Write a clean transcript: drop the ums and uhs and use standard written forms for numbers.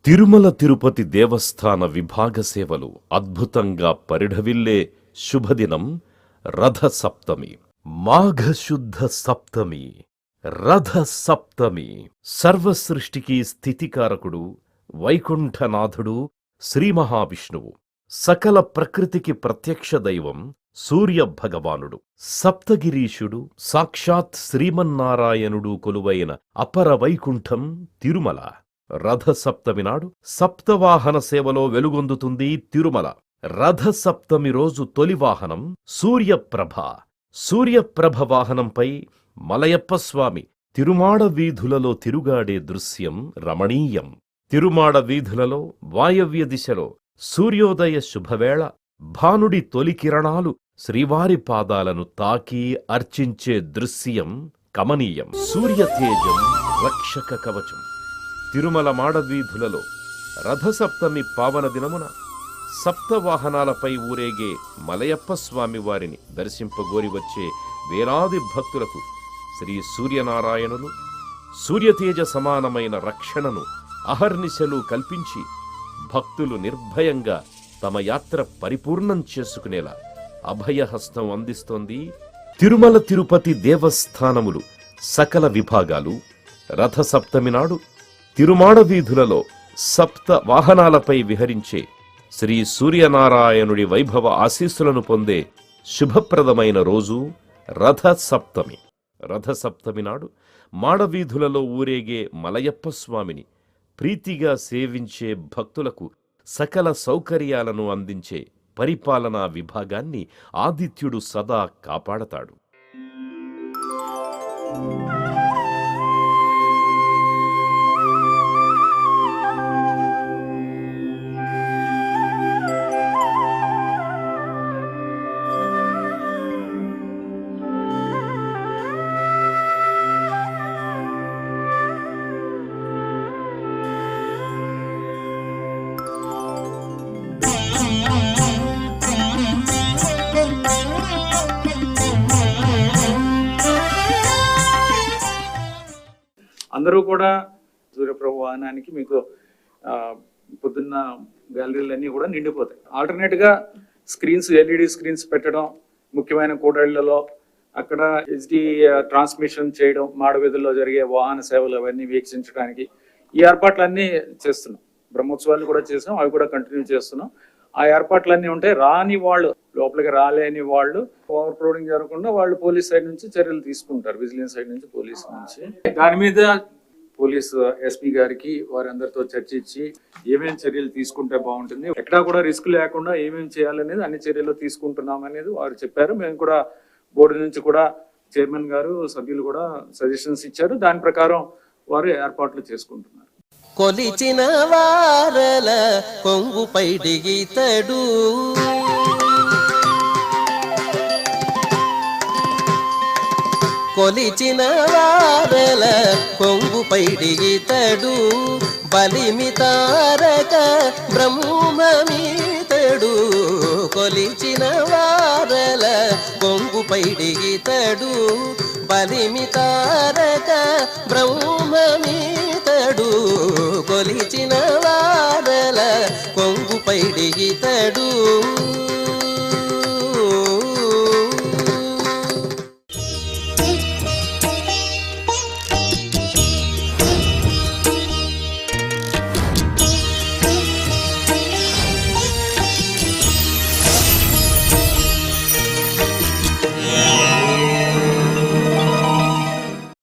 తిరుమల తిరుపతి దేవస్థాన విభాగ సేవలు అద్భుతంగా పరిఢవిల్లే శుభదినం రథ సప్తమి. మాఘశుద్ధ సప్తమి, రథ సప్తమి. సర్వసృష్టికి స్థితికారకుడు, వైకుంఠనాథుడు శ్రీ మహావిష్ణువు. సకల ప్రకృతికి ప్రత్యక్ష దైవం సూర్య భగవానుడు. సప్తగిరీశుడు సాక్షాత్ శ్రీమన్నారాయణుడు కొలువైన అపర వైకుంఠం తిరుమల. రథసప్తమి నాడు సప్తవాహన సేవలో వెలుగొందుతుంది తిరుమల. రథసప్తమి రోజు తొలి వాహనం సూర్యప్రభ. సూర్యప్రభ వాహనంపై మలయప్పస్వామి తిరుమాడ వీధులలో తిరుగాడే దృశ్యం రమణీయం. తిరుమాడ వీధులలో వాయవ్య దిశలో సూర్యోదయ శుభవేళ భానుడి తొలి కిరణాలు శ్రీవారి పాదాలను తాకి అర్చించే దృశ్యం కమనీయం. సూర్యతేజం రక్షక కవచం. తిరుమల మాడవీధులలో రథసప్తమి పావన దినమున సప్తవాహనాలపై ఊరేగే మలయప్ప స్వామి వారిని దర్శింపగోరి వచ్చే వేలాది భక్తులకు శ్రీ సూర్యనారాయణులు సూర్యతేజ సమానమైన రక్షణను అహర్నిశలు కల్పించి భక్తులు నిర్భయంగా తమ యాత్ర పరిపూర్ణం చేసుకునేలా అభయహస్తం అందిస్తోంది తిరుమల తిరుపతి దేవస్థానములు సకల విభాగాలు. రథసప్తమి నాడు తిరుమాడ వీధులలో సప్త వాహనాలపై విహరించే శ్రీ సూర్యనారాయణుడి వైభవ ఆశీస్సులను పొందే శుభప్రదమైన రోజు రథసప్తమి. రథసప్తమి నాడు మాడవీధులలో ఊరేగే మలయప్ప స్వామిని ప్రీతిగా సేవించే భక్తులకు సకల సౌకర్యాలను అందించే పరిపాలనా విభాగాన్ని ఆదిత్యుడు సదా కాపాడతాడు. అందరూ కూడా సూర్యప్రభు వాహనానికి మీకు పొద్దున్న గ్యాలరీలన్నీ కూడా నిండిపోతాయి. ఆల్టర్నేట్గా స్క్రీన్స్, ఎల్ఈడి స్క్రీన్స్ పెట్టడం, ముఖ్యమైన కూడళ్లలో అక్కడ హెచ్డి ట్రాన్స్మిషన్ చేయడం, మాడవీధుల్లో జరిగే వాహన సేవలు అవన్నీ వీక్షించడానికి ఈ ఏర్పాట్లన్నీ చేస్తున్నాం. బ్రహ్మోత్సవాలు కూడా చేసాం, అవి కూడా కంటిన్యూ చేస్తున్నాం. ఆ ఏర్పాట్లన్నీ ఉంటాయి. రాని వాళ్ళు, లోపలికి రాలేని వాళ్ళు ఓవర్ క్రౌడింగ్ జరగకుండా వాళ్ళు పోలీస్ సైడ్ నుంచి చర్యలు తీసుకుంటారు, విజిలెన్స్ సైడ్ నుంచి, పోలీస్ నుంచి. దాని మీద పోలీస్ ఎస్పీ గారికి వారందరితో చర్చించి ఏమేమి చర్యలు తీసుకుంటే బాగుంటుంది, ఎక్కడా కూడా రిస్క్ లేకుండా ఏమేమి చేయాలనేది అన్ని చర్యలు తీసుకుంటున్నాం అనేది వారు చెప్పారు. మేము కూడా బోర్డు నుంచి కూడా చైర్మన్ గారు, సభ్యులు కూడా సజెషన్స్ ఇచ్చారు. దాని ప్రకారం వారు ఏర్పాట్లు చేసుకుంటున్నారు. కొలిచిన వారల కొంగు పైడిగితడు, కొలిచిన వారల కొంగు పైడిగితడు, బలిమితారక బ్రహ్మమీతడు. కొలిచిన వారల కొంగు పైడిగితడు, బలిమితారక బ్రహ్మమీతడు. కొలిచిన వారల కొంగు పైడిగితడు.